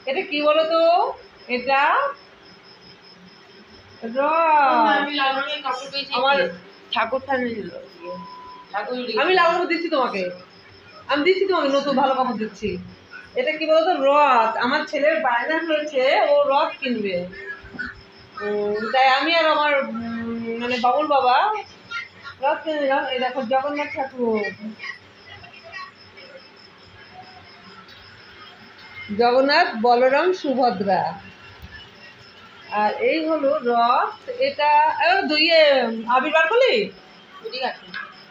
এটা কি বলো তো? এটা আমার ঠাকুর আমি লাল কাপড় দিচ্ছি তোমাকে, আমি দিচ্ছি তোমাকে নতুন ভালো কাপড় দিচ্ছি। এটা কি বলতো? রথ। আমার ছেলের বায়না হয়েছে ও রথ কিনবে, তাই আমি আর আমার মানে বাবুল বাবা রথ কিনে নিলাম। এই দেখো জগন্নাথ ঠাকুর, জগন্নাথ বলরাম সুভদ্রা। আর এই হলো রথ। এটা দুইয়ে আবির বার করলি?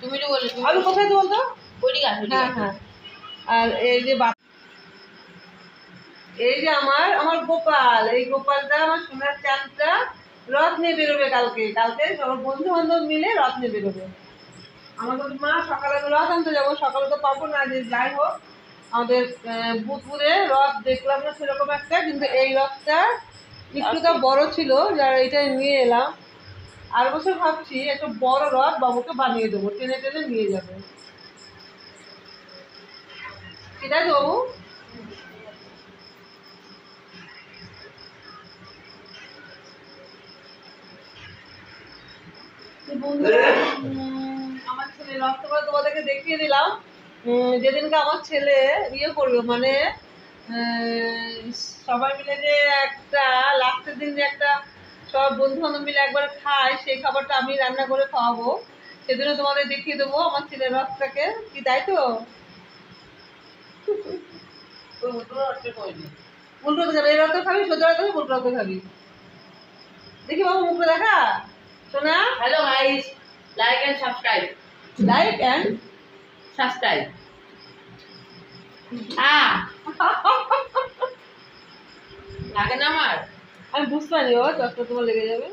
তুমি তো বললে আমি কোথায় তো বলতো? হ্যাঁ হ্যাঁ। আর এই যে এই যে আমার আমার গোপাল, এই গোপালটা আমার সোনার চাঁদটা রথ নিয়ে বেরোবে কালকে। কালকে সব বন্ধু বান্ধব মিলে রথ নিয়ে বেরোবে। আমাদের মা সকালে রথ আনতে যাবো, সকালে তো পাবো না, যে যাই হোক আমাদের বুধপুরে রথ দেখলাম না সেরকম একটা, কিন্তু এই রথটা একটুটা বড় ছিল, যার এটা নিয়ে এলাম। আর বছর ভাবছি একটা বড় রথ বাবুকে বানিয়ে দেবো, টেনে টেনে নিয়ে যাবে। ঠিক আছে বাবু? আমার ছেলে রথ তোমাদেরকে দেখিয়ে দিলাম। যেদিনকে আমার ছেলে ইয়ে করবে মানে সবাই মিলে যে একটা লাস্টের দিন যে একটা সব বন্ধু বান্ধব মিলে একবার খায়, সেই খাবারটা আমি রান্না করে খাওয়াবো। সেদিনও তোমাদের দেখিয়ে দেবো আমার ছেলের রথটাকে, কি তাই তো? উল্টো খাবি, এই রথ খাবি, সোজা রথ খাবি, উল্টো রথ খাবি। দেখি বাবু মুখে দেখা শোনা। Hello guys, like and subscribe, like and subscribe. লাগে না আমার? আমি বুঝতে পারি ও চশমা তোমার লেগে যাবে।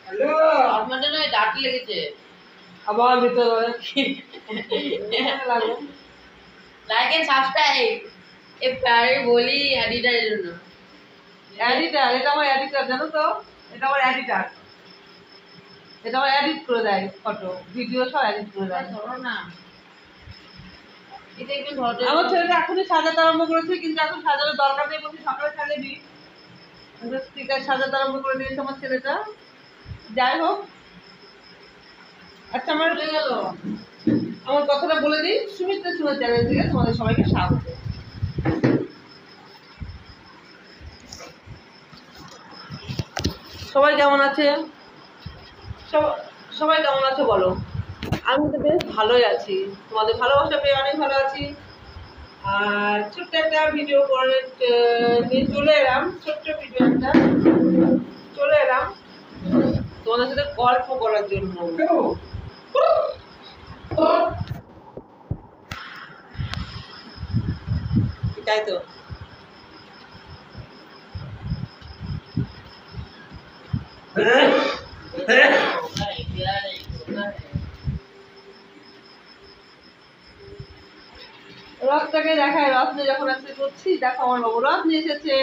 হ্যালো, আমার জন্য ডাক লেগেছে আবার ভিতরে লাগলো। Like and subscribe. এ প্যারে বলি এডিটারের জন্য। এডিটার, এটা আমার এডিটার, জানো তো? এটা আমার এডিটার, এটা আমার এডিট করে দেয়, ফটো ভিডিও সব এডিট করে দেয়। ধরো না, এটা একটু ধরো। আমার ছেলেটা এখনই সাজাতে আরম্ভ করেছে, কিন্তু এখন সাজানোর দরকার নেই, বলছি সকালে সাজাবি। স্টিকার সাজাতে আরম্ভ করে দিয়েছে আমার ছেলেটা। যাই হোক, আচ্ছা আমার গেল আমার কথাটা বলে দিই, সুমিত্রা সুন্দর চ্যানেল থেকে তোমাদের সবাইকে স্বাগত। সবাই কেমন আছে? সবাই কেমন আছে বলো? আমি তো বেশ ভালোই আছি, তোমাদের ভালোবাসা পেয়ে অনেক ভালো আছি। আর ছোট্ট একটা ভিডিও করে নিয়ে চলে এলাম, ছোট্ট ভিডিও একটা চলে এলাম তোমাদের সাথে গল্প করার জন্য। তাই তো? রথটাকে দেখায়, রথ নিয়ে যখন আসতে করছি, দেখো আমার বাবু রথ নিয়ে এসেছে।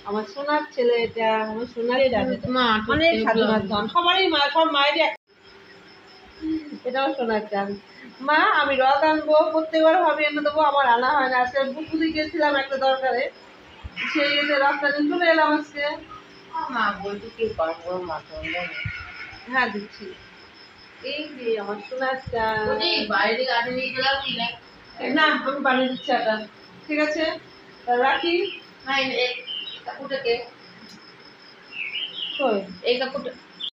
আমার সোনার ছেলে, এটা আমার সোনারই রাত, অনেক স্বাধীনতার ধন, সবারই মা, সব মায়েরই। এটা আমার সোনার চান। মা আমি রথ আনবো, প্রত্যেকবার ভাবি এনে দেবো, আমার আনা হয় না। আজকে বুকুদি গেছিলাম একটা দরকারে, সেই রথটা নিয়ে চলে এলাম আজকে। মা বলছি কি করবো, মা তো হ্যাঁ দিচ্ছি। এই যে আমার সোনার চান, বাইরে গাড়ি নিয়ে গেলাম না আমি বানিয়ে দিচ্ছি এটা। ঠিক আছে রাখি। না এই কাকুটাকে, কই এই কাকুটা